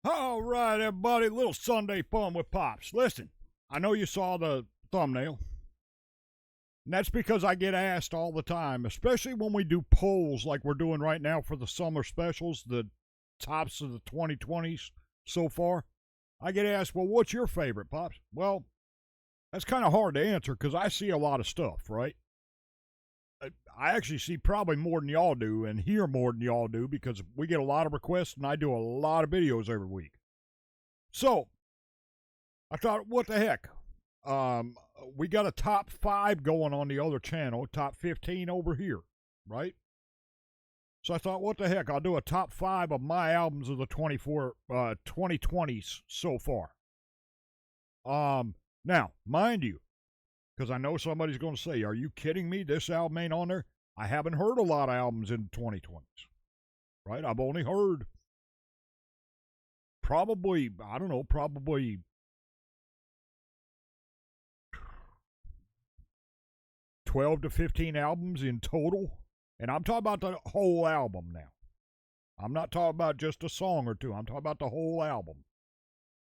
All right, everybody, little Sunday fun with Pops. Listen, I know you saw the thumbnail. And that's because I get asked all the time, especially when we do polls like we're doing right now for the summer specials, the tops of the 2020s so far. I get asked, well, what's your favorite, Pops? Well, that's kind of hard to answer because I see a lot of stuff, right? I actually see probably more than y'all do and hear more than y'all do because we get a lot of requests and I do a lot of videos every week. So, I thought, what the heck? We got a top 5 going on the other channel, top 15 over here, right? So I thought, what the heck? I'll do a top 5 of my albums of the 2020s so far. Now, mind you, because I know somebody's going to say, are you kidding me? This album ain't on there. I haven't heard a lot of albums in the 2020s, right? I've only heard probably 12 to 15 albums in total. And I'm talking about the whole album now. I'm not talking about just a song or two. I'm talking about the whole album.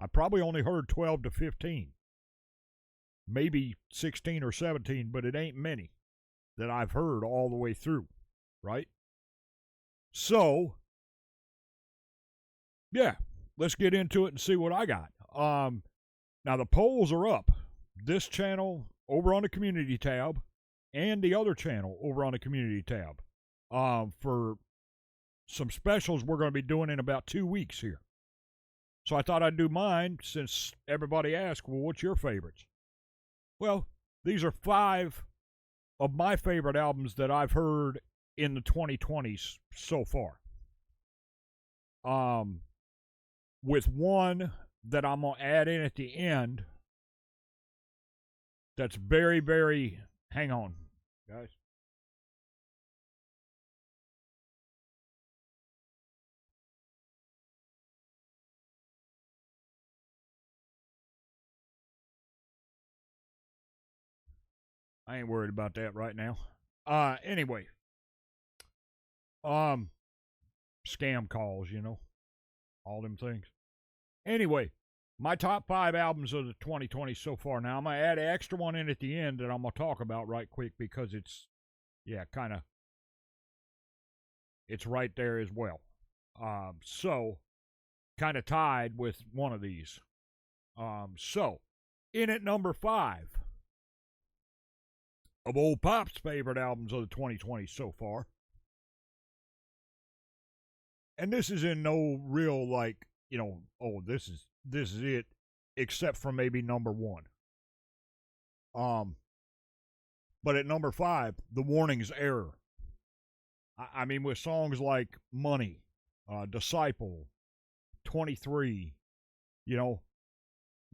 I probably only heard 12 to 15. Maybe 16 or 17, but it ain't many that I've heard all the way through, right? So, yeah, let's get into it and see what I got. Now the polls are up. This channel over on the community tab and the other channel over on the community tab for some specials we're going to be doing in about 2 weeks here. So I thought I'd do mine since everybody asked, well, what's your favorites? Well, these are 5 of my favorite albums that I've heard in the 2020s so far. With one that I'm going to add in at the end that's very, very... Hang on, guys. I ain't worried about that right now. Anyway. Scam calls, all them things. Anyway, my top 5 albums of the 2020 so far. Now, I'm going to add an extra one in at the end that I'm going to talk about right quick because it's right there as well. So, kind of tied with one of these. So, in at number 5 of old Pop's favorite albums of the 2020 so far. And this is in no real, this is it, except for maybe number 1. But at number 5, The Warning's Error. I mean, with songs like Money, Disciple, 23,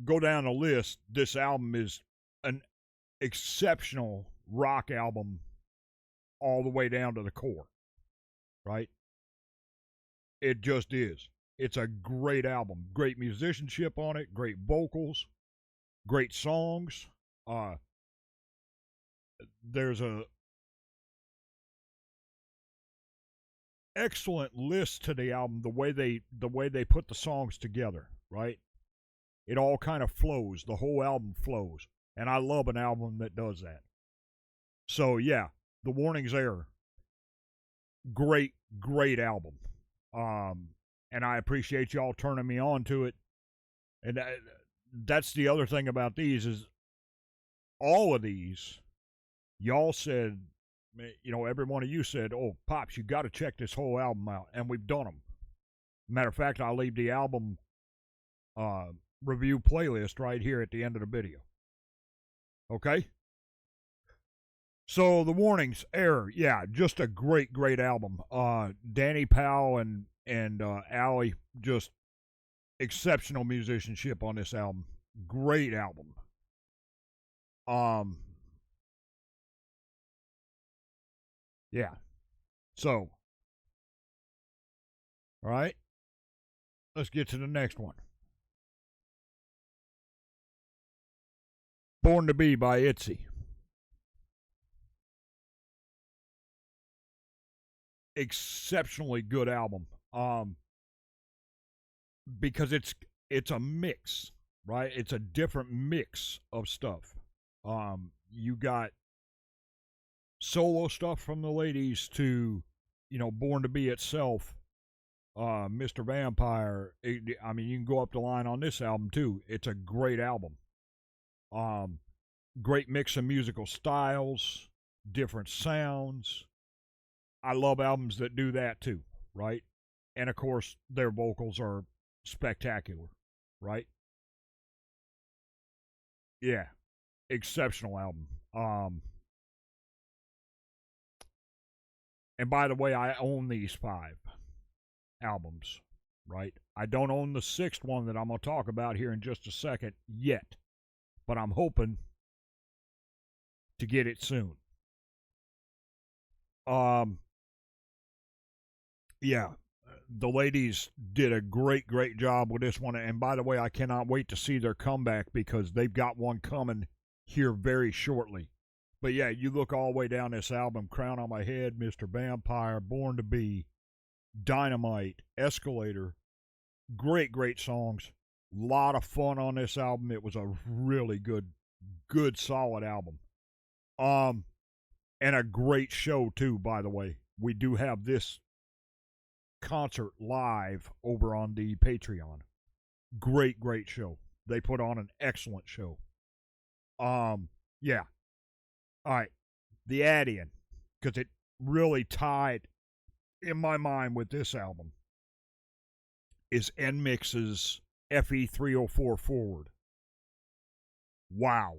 go down the list. This album is an exceptional rock album all the way down to the core, right? It just is. It's a great album. Great musicianship on it, great vocals, great songs. There's a excellent list to the album, the way they put the songs together, right? It all kind of flows. The whole album flows. And I love an album that does that. So, yeah, The Warning's Error. Great, great album. And I appreciate y'all turning me on to it. And that's the other thing about these is all of these, y'all said, every one of you said, oh, Pops, you got to check this whole album out. And we've done them. Matter of fact, I'll leave the album review playlist right here at the end of the video. Okay? So, The Warning's Error. Yeah, just a great, great album. Danny Powell and Allie, just exceptional musicianship on this album. Great album. Yeah. So, all right. Let's get to the next one. Born to Be by ITZY. Exceptionally good album. because it's a mix, right? It's a different mix of stuff. You got solo stuff from the ladies to, Born to Be itself, Mr. Vampire. I mean, you can go up the line on this album too. It's a great album. Great mix of musical styles, different sounds. I love albums that do that too, right? And of course, their vocals are spectacular, right? Yeah, exceptional album. And by the way, I own these 5 albums, right? I don't own the 6th one that I'm going to talk about here in just a second yet, but I'm hoping to get it soon. Yeah, the ladies did a great job with this one. And by the way, I cannot wait to see their comeback because they've got one coming here very shortly. But yeah, you look all the way down this album: Crown on My Head, Mr. Vampire, Born to Be, Dynamite, Escalator. Great songs. Lot of fun on this album. It was a really good, solid album. And a great show too, by the way. We do have this concert live over on the Patreon. Great show. They put on an excellent show. Yeah. All right. The add-in, because it really tied in my mind with this album, is NMIXX's FE304 Forward. Wow.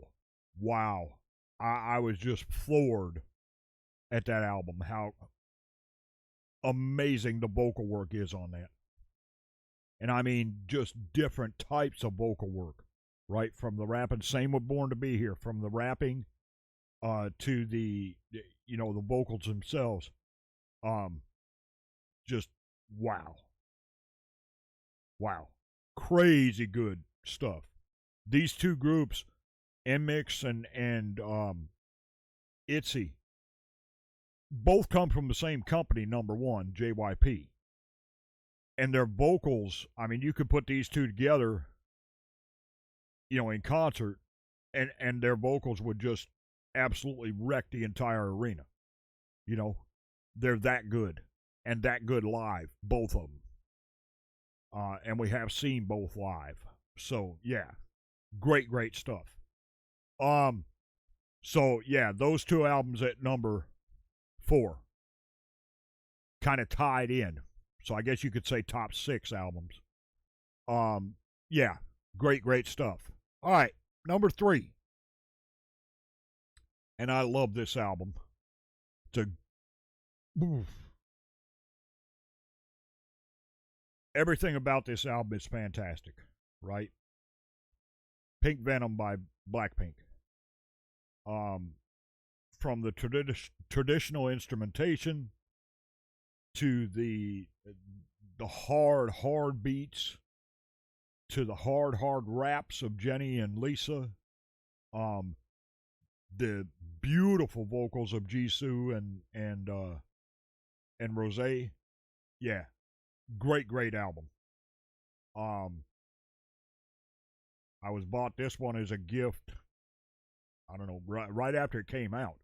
I was just floored at that album, how amazing the vocal work is on that. And I mean, just different types of vocal work, right? From the rapping, same with Born to Be here, from the rapping to the vocals themselves. Just wow. Crazy good stuff. These two groups, NMIXX and ITZY, both come from the same company, number one, JYP. And their vocals, I mean, you could put these two together, in concert, and their vocals would just absolutely wreck the entire arena. They're that good, and that good live, both of them. And we have seen both live. So, yeah, great stuff. So, yeah, those two albums at number 4 kind of tied in. So I guess you could say top 6 albums. Yeah, great stuff. All right, number 3. And I love this album. Everything about this album is fantastic, right? Pink Venom by Blackpink. From the traditional instrumentation to the hard beats, to the hard raps of Jennie and Lisa, the beautiful vocals of Jisoo and Rosé. Yeah, great album. I was bought this one as a gift, I don't know, right after it came out,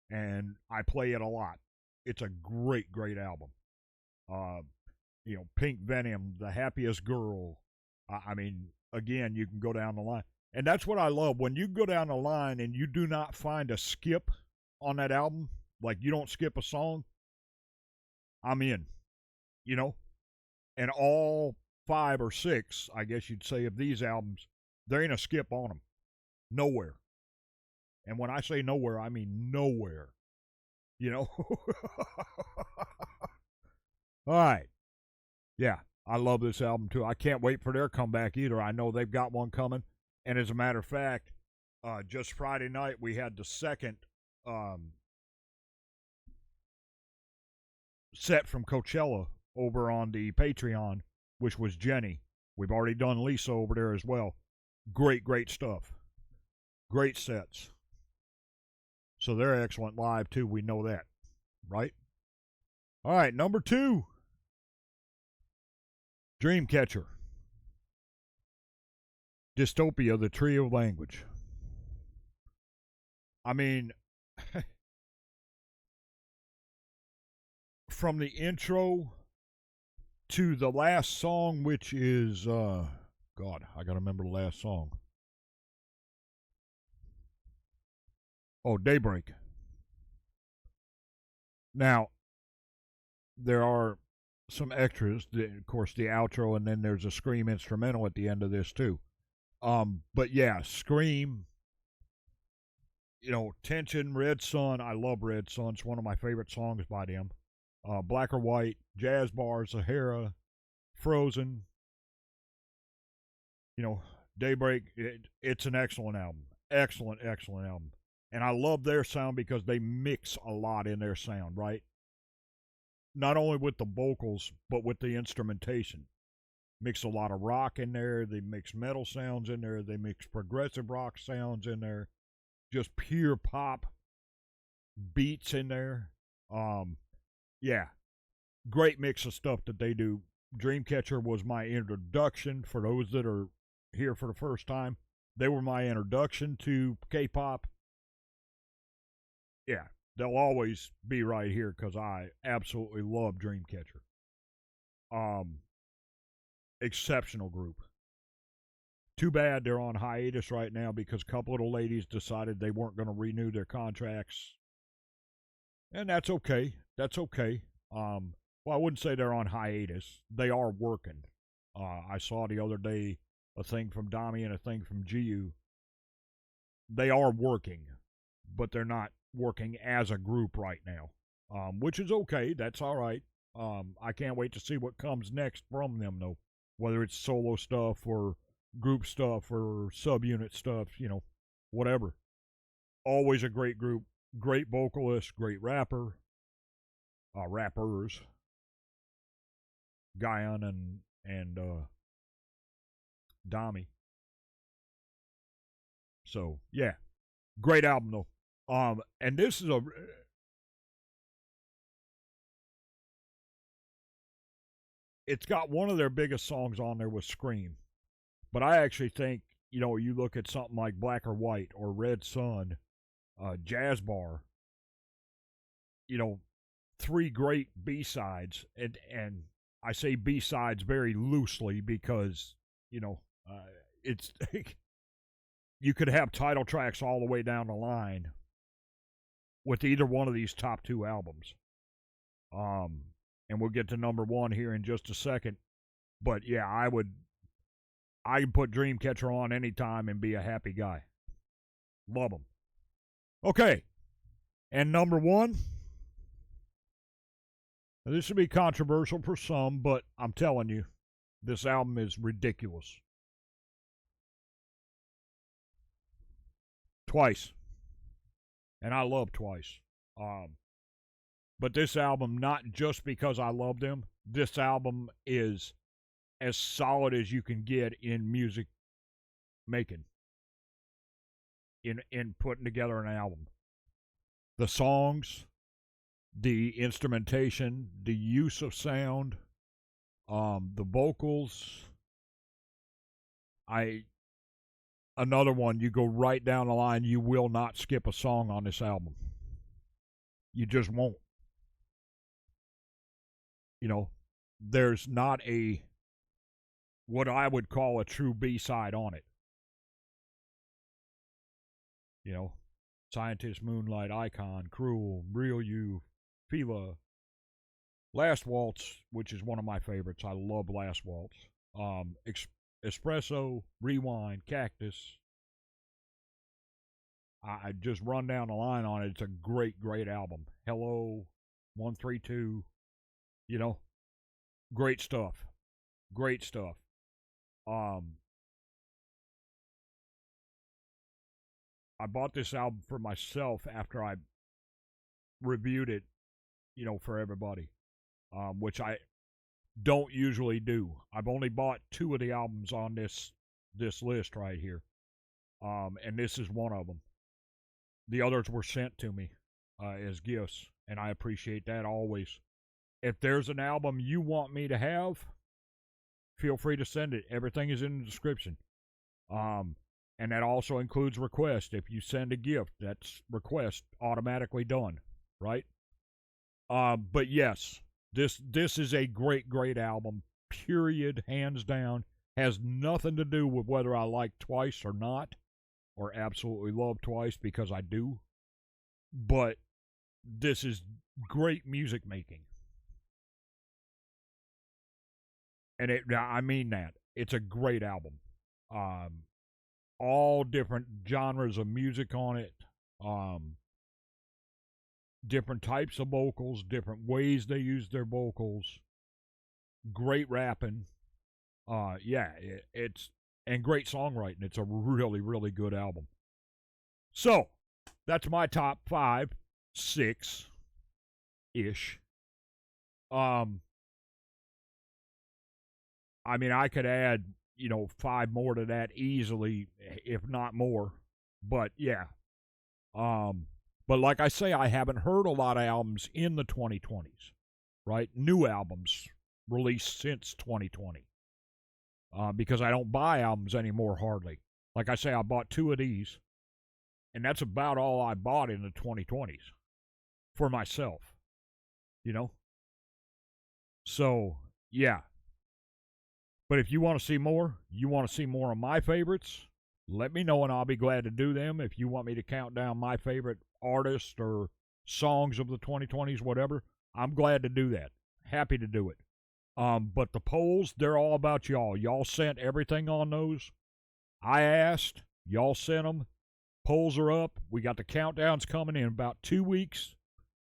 and I play it a lot. It's a great album. Pink Venom, The Happiest Girl. I mean, again, you can go down the line. And that's what I love. When you go down the line and you do not find a skip on that album, like you don't skip a song, I'm in. And all 5 or 6, I guess you'd say, of these albums, there ain't a skip on them. Nowhere. And when I say nowhere, I mean nowhere. All right. Yeah, I love this album too. I can't wait for their comeback either. I know they've got one coming. And as a matter of fact, just Friday night, we had the second set from Coachella over on the Patreon, which was Jennie. We've already done Lisa over there as well. Great stuff. Great sets. So they're excellent live too. We know that, right? All right, number 2. Dreamcatcher. Dystopia, the Tree of Language. I mean, from the intro to the last song, which is, God, I gotta remember the last song. Oh, Daybreak. Now, there are some extras, of course, the outro, and then there's a Scream instrumental at the end of this, too. But yeah, Scream, Tension, Red Sun. I love Red Sun. It's one of my favorite songs by them. Black or White, Jazz Bar, Sahara, Frozen, Daybreak. It's an excellent album. Excellent album. And I love their sound because they mix a lot in their sound, right? Not only with the vocals, but with the instrumentation. Mix a lot of rock in there. They mix metal sounds in there. They mix progressive rock sounds in there. Just pure pop beats in there. Yeah. Great mix of stuff that they do. Dreamcatcher was my introduction for those that are here for the first time. They were my introduction to K-pop. Yeah, they'll always be right here because I absolutely love Dreamcatcher. Exceptional group. Too bad they're on hiatus right now because a couple of the ladies decided they weren't going to renew their contracts. And that's okay. That's okay. Well, I wouldn't say they're on hiatus. They are working. I saw the other day a thing from Dami and a thing from Giu. They are working, but they're not working as a group right now, which is okay. That's all right. I can't wait to see what comes next from them, though. Whether it's solo stuff or group stuff or subunit stuff, whatever. Always a great group, great vocalist, great rapper, rappers, Guyan and Dami. So yeah, great album though. And this is it's got one of their biggest songs on there with Scream. But I actually think, you look at something like Black or White or Red Sun, Jazz Bar, three great B-sides. And I say B-sides very loosely because, it's you could have title tracks all the way down the line with either one of these top two albums. And we'll get to number one here in just a second. But yeah, I can put Dreamcatcher on anytime and be a happy guy. Love them. Okay. And number one. Now, this will be controversial for some, but I'm telling you, this album is ridiculous. Twice. And I love Twice. But this album, not just because I love them, this album is as solid as you can get in music making, in putting together an album. The songs, the instrumentation, the use of sound, the vocals. Another one, you go right down the line, you will not skip a song on this album. You just won't. There's not what I would call a true B-side on it. Scientist, Moonlight, Icon, Cruel, Real You, Fila, Last Waltz, which is one of my favorites. I love Last Waltz. Espresso, Rewind, Cactus. I just run down the line on it. It's a great album. Hello, 132. Great stuff. Great stuff. I bought this album for myself after I reviewed it, for everybody, which I don't usually do. I've only bought 2 of the albums on this list right here, and this is one of them. The others were sent to me as gifts, and I appreciate that always. If there's an album you want me to have feel free to send it. Everything is in the description. And that also includes request. If you send a gift, that's request automatically done, right? But yes, this is a great, great album. Period, hands down. Has nothing to do with whether I like Twice or not, or absolutely love Twice, because I do. But this is great music making. And I mean that. It's a great album. All different genres of music on it. Different types of vocals, different ways they use their vocals. Great rapping. It's and great songwriting. It's a really, really good album. So, that's my top 5, 6-ish. I mean, I could add, 5 more to that easily, if not more. But yeah. But like I say, I haven't heard a lot of albums in the 2020s, right? New albums released since 2020. Because I don't buy albums anymore hardly. Like I say, I bought 2 of these, and that's about all I bought in the 2020s for myself, So, yeah. But if you want to see more, of my favorites, let me know and I'll be glad to do them. If you want me to count down my favorite artists or songs of the 2020s, whatever, I'm glad to do that. Happy to do it. But the polls, they're all about y'all. Y'all sent everything on those. I asked. Y'all sent them. Polls are up. We got the countdowns coming in about 2 weeks.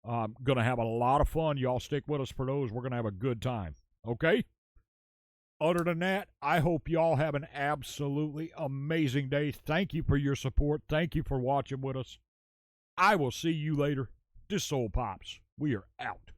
Going to have a lot of fun. Y'all stick with us for those. We're going to have a good time. Okay? Other than that, I hope y'all have an absolutely amazing day. Thank you for your support. Thank you for watching with us. I will see you later. This Soul Pops. We are out.